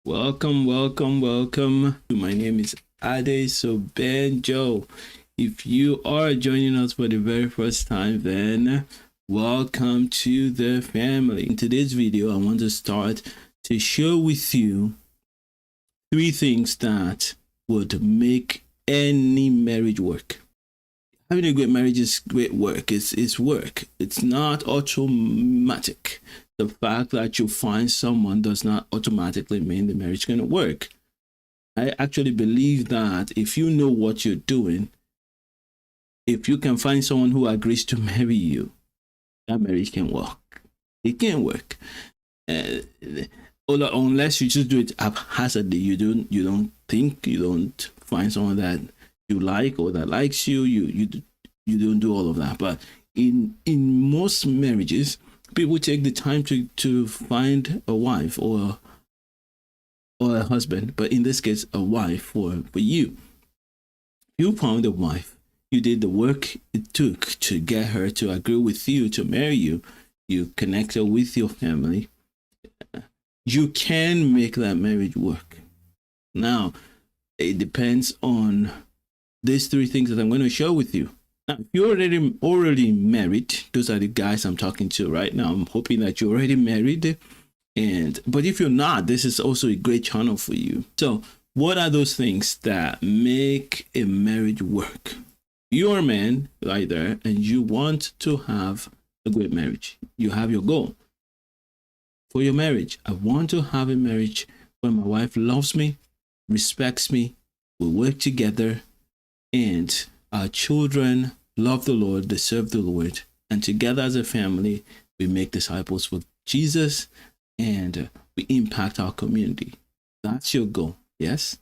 Welcome. My name is Ade Sobenjo. If you are joining us for the very first time, then welcome to the family. In today's video, I want to start to share with you 3 things that would make any marriage work. Having a great marriage is great work. It's work. It's not automatic. The fact that you find someone does not automatically mean the marriage is going to work. I actually believe that if you know what you're doing, if you can find someone who agrees to marry you, that marriage can work. It can work. Unless you just do it haphazardly, you don't find someone that you like or that likes you, you don't do all of that. But in most marriages, people take the time to find a wife or a husband, but in this case, a wife for you. You found a wife. You did the work it took to get her to agree with you to marry you. You connected with your family. You can make that marriage work. Now, it depends on these 3 things that I'm going to share with you. Now, if you're already married, those are the guys I'm talking to right now. I'm hoping that you're already married. But if you're not, this is also a great channel for you. So what are those things that make a marriage work? You're a man right there, and you want to have a great marriage. You have your goal for your marriage. I want to have a marriage where my wife loves me, respects me, we work together, and our children love the Lord, they serve the Lord, and together as a family, we make disciples for Jesus, and we impact our community. That's your goal, yes?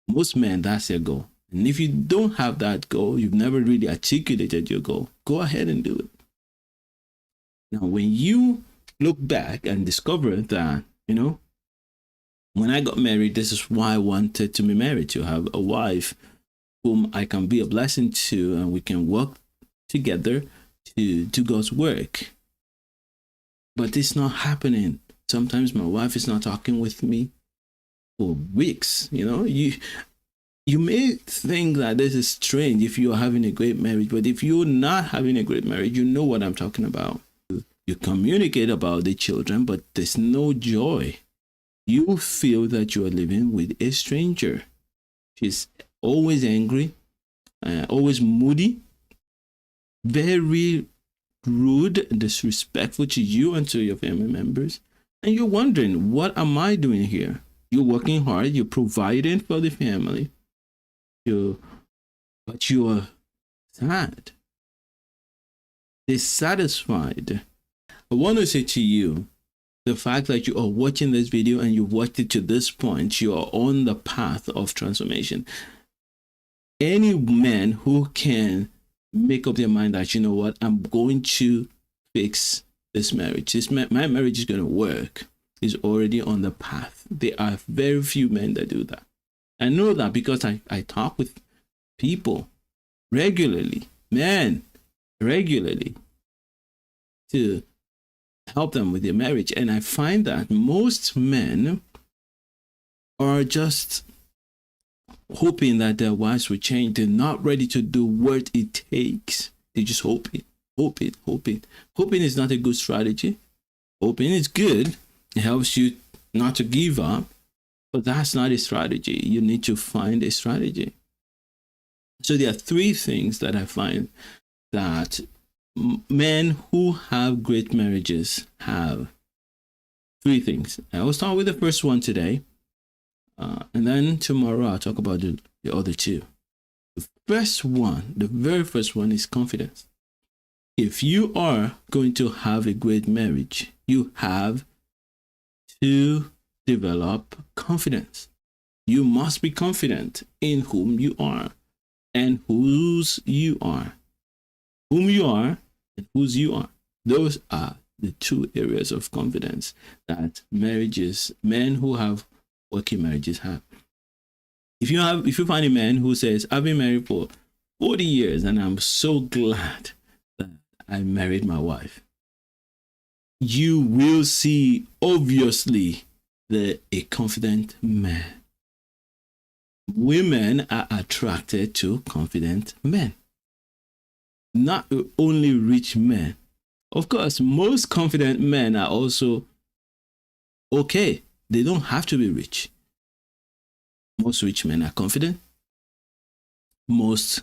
Most men, that's their goal. And if you don't have that goal, you've never really articulated your goal, go ahead and do it. Now, when you look back and discover that, when I got married, this is why I wanted to be married, to have a wife whom I can be a blessing to, and we can work together to do God's work. But it's not happening. Sometimes my wife is not talking with me for weeks. You may think that this is strange if you're having a great marriage, but if you're not having a great marriage, you know what I'm talking about. You communicate about the children, but there's no joy. You feel that you are living with a stranger. She's always angry, always moody, very rude, disrespectful to you and to your family members. And you're wondering, what am I doing here? You're working hard, you're providing for the family, but you're sad, dissatisfied. I want to say to you, the fact that you are watching this video and you've watched it to this point, you are on the path of transformation. Any man who can make up their mind that, you know what, I'm going to fix this marriage, my marriage is going to work, is already on the path. There are very few men that do that. I know that because I talk with people regularly, to help them with their marriage. And I find that most men are just hoping that their wives will change. They're not ready to do what it takes. They just hope it. Hoping is not a good strategy. Hoping is good. It helps you not to give up, but that's not a strategy. You need to find a strategy. So there are 3 things that I find that men who have great marriages have. 3 things. I will start with the first one today. And then tomorrow I'll talk about the other 2. The very first one is confidence. If you are going to have a great marriage, you have to develop confidence. You must be confident in whom you are and whose you are. Whom you are and whose you are. Those are the 2 areas of confidence that men who have working marriages have. If you find a man who says, I've been married for 40 years and I'm so glad that I married my wife, you will see obviously a confident man. Women are attracted to confident men, not only rich men. Of course, most confident men are also okay. They don't have to be rich. Most rich men are confident. Most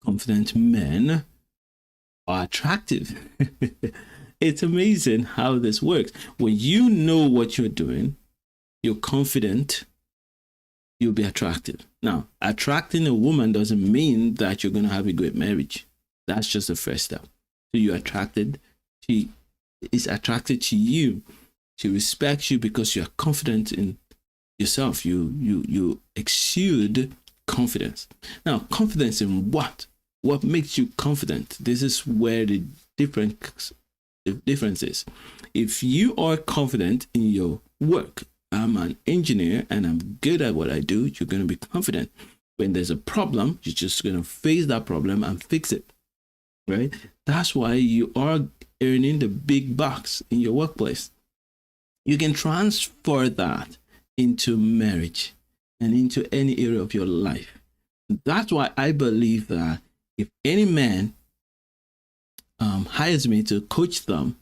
confident men are attractive. It's amazing how this works. When you know what you're doing, you're confident, you'll be attractive. Now, attracting a woman doesn't mean that you're going to have a great marriage. That's just the first step. So you're attracted. She is attracted to you. She respects you because you're confident in yourself. You exude confidence. Now, confidence in what? What makes you confident? This is where the difference is. If you are confident in your work, I'm an engineer and I'm good at what I do, you're going to be confident. When there's a problem, you're just going to face that problem and fix it, right? That's why you are earning the big bucks in your workplace. You can transfer that into marriage and into any area of your life. That's why I believe that if any man hires me to coach them,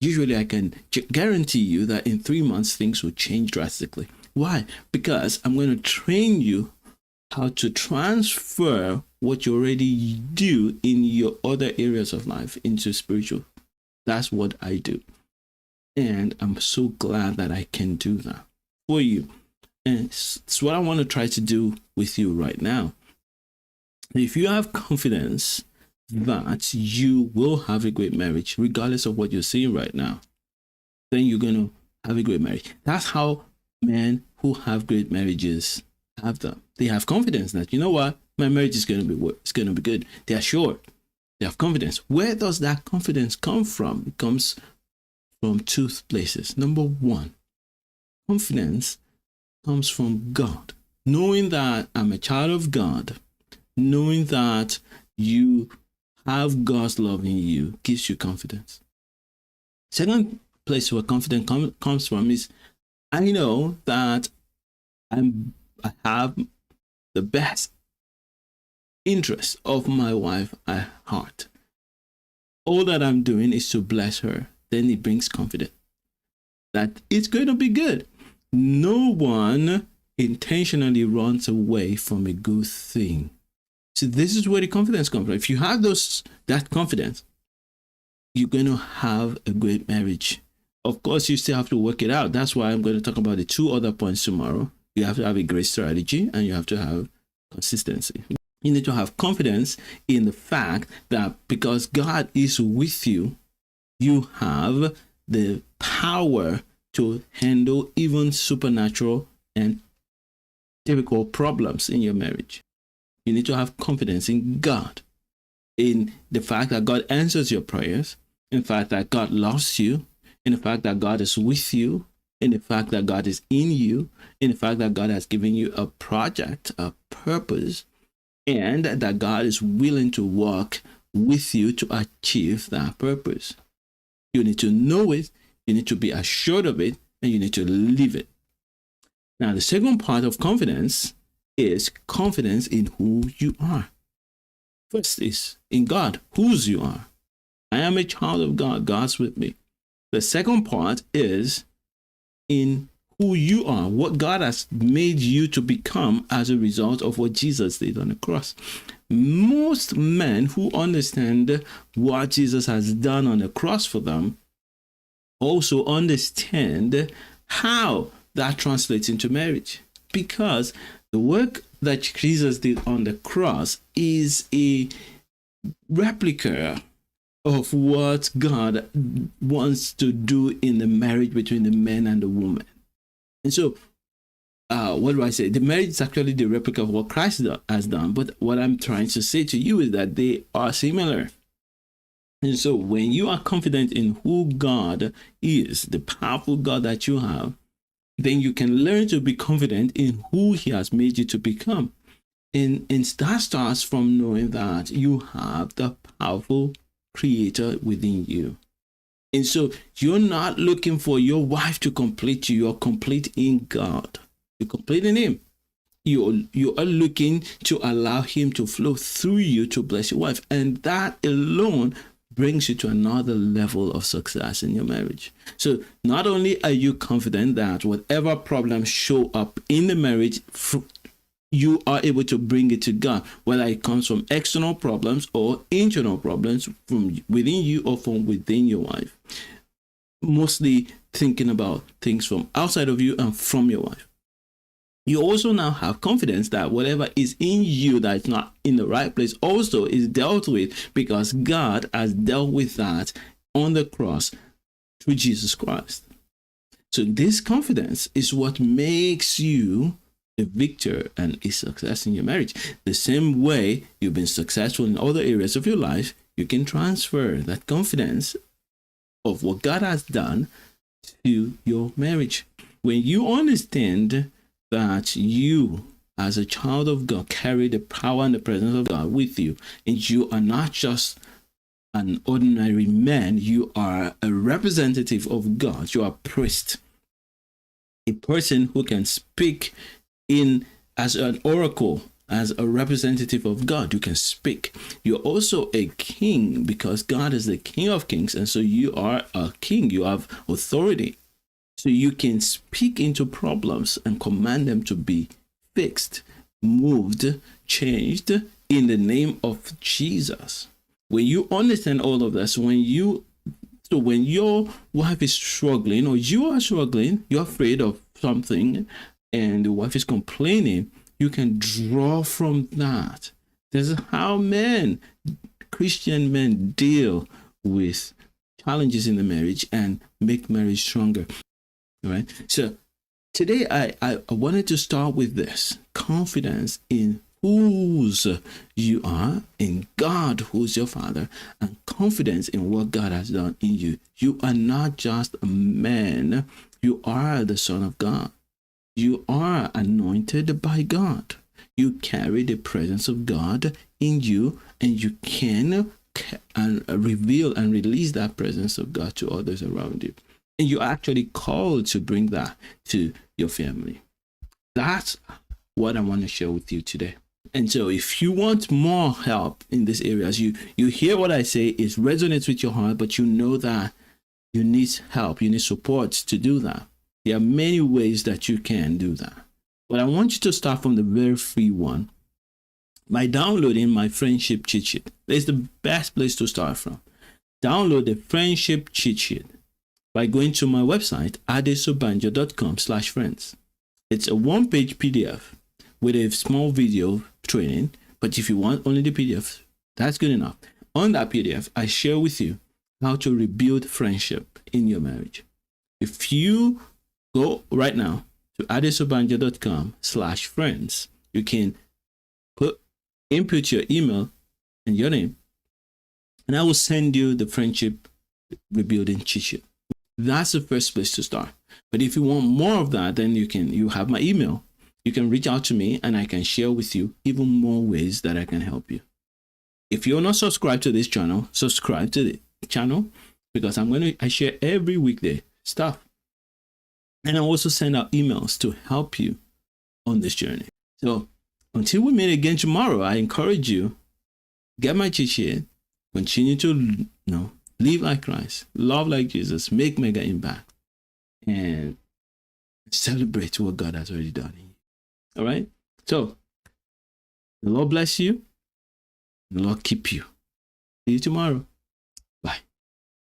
usually I can guarantee you that in 3 months, things will change drastically. Why? Because I'm going to train you how to transfer what you already do in your other areas of life into spiritual. That's what I do. And I'm so glad that I can do that for you. And it's what I want to try to do with you right now. If you have confidence that you will have a great marriage, regardless of what you're seeing right now, then you're going to have a great marriage. That's how men who have great marriages have them. They have confidence that, you know what, my marriage is going to be it's going to be good. They are sure. They have confidence. Where does that confidence come from? It comes from two places. Number one, confidence comes from God. Knowing that I'm a child of God, knowing that you have God's love in you gives you confidence. Second place where confidence comes from is I know that I have the best interest of my wife at heart. All that I'm doing is to bless her. Then it brings confidence that it's going to be good. No one intentionally runs away from a good thing. So this is where the confidence comes from. If you have that confidence, you're going to have a great marriage. Of course, you still have to work it out. That's why I'm going to talk about the two other points tomorrow. You have to have a great strategy and you have to have consistency. You need to have confidence in the fact that because God is with you, you have the power to handle even supernatural and difficult problems in your marriage. You need to have confidence in God, in the fact that God answers your prayers, in the fact that God loves you, in the fact that God is with you, in the fact that God is in you, in the fact that God has given you a project, a purpose, and that God is willing to work with you to achieve that purpose. You need to know it, you need to be assured of it, and you need to live it. Now, the second part of confidence is confidence in who you are. First is in God, whose you are. I am a child of God. God's with me. The second part is in who you are, what God has made you to become as a result of what Jesus did on the cross. Most men who understand what Jesus has done on the cross for them also understand how that translates into marriage, because the work that Jesus did on the cross is a replica of what God wants to do in the marriage between the man and the woman. And so, what do I say? The marriage is actually the replica of what Christ has done. But what I'm trying to say to you is that they are similar. And so, when you are confident in who God is, the powerful God that you have, then you can learn to be confident in who He has made you to become. And that starts from knowing that you have the powerful Creator within you. And so you're not looking for your wife to complete you. You're complete in God. You're complete in Him. You are looking to allow Him to flow through you to bless your wife. And that alone brings you to another level of success in your marriage. So not only are you confident that whatever problems show up in the marriage, you are able to bring it to God, whether it comes from external problems or internal problems from within you or from within your wife. Mostly thinking about things from outside of you and from your wife. You also now have confidence that whatever is in you that is not in the right place also is dealt with, because God has dealt with that on the cross through Jesus Christ. So this confidence is what makes you a victor and a success in your marriage. The same way you've been successful in other areas of your life, you can transfer that confidence of what God has done to your marriage. When you understand that you, as a child of God, carry the power and the presence of God with you, and you are not just an ordinary man, you are a representative of God. You are a priest, a person who can speak in as an oracle, as a representative of God. You can speak. You're also a king, because God is the King of Kings, and so you are a king. You have authority. So you can speak into problems and command them to be fixed, moved, changed in the name of Jesus. When you understand all of this, when your wife is struggling, or you are struggling, you're afraid of something, and the wife is complaining, you can draw from that. This is how Christian men deal with challenges in the marriage and make marriage stronger. All right. So today I wanted to start with this: confidence in whose you are, in God who's your Father, and confidence in what God has done in you. You are not just a man, you are the Son of God. You are anointed by God. You carry the presence of God in you, and you can reveal and release that presence of God to others around you. And you're actually called to bring that to your family. That's what I want to share with you today. And so if you want more help in these areas, you hear what I say, it resonates with your heart, but you know that you need help, you need support to do that. There are many ways that you can do that. But I want you to start from the very free one by downloading my friendship cheat sheet. It's the best place to start from. Download the friendship cheat sheet by going to my website, adesobanjo.com/friends. It's a one-page PDF with a small video training, but if you want only the PDF, that's good enough. On that PDF, I share with you how to rebuild friendship in your marriage. If you go right now to adesobanjo.com/friends, you can input your email and your name, and I will send you the friendship rebuilding cheat sheet. That's the first place to start. But if you want more of that, then you have my email. You can reach out to me and I can share with you even more ways that I can help you. If you're not subscribed to this channel, subscribe to the channel, because I share every weekday stuff. And I also send out emails to help you on this journey. So until we meet again tomorrow, I encourage you, get my cheat sheet, continue to live like Christ, love like Jesus, make mega impact, and celebrate what God has already done in you. All right? So, the Lord bless you. The Lord keep you. See you tomorrow. Bye.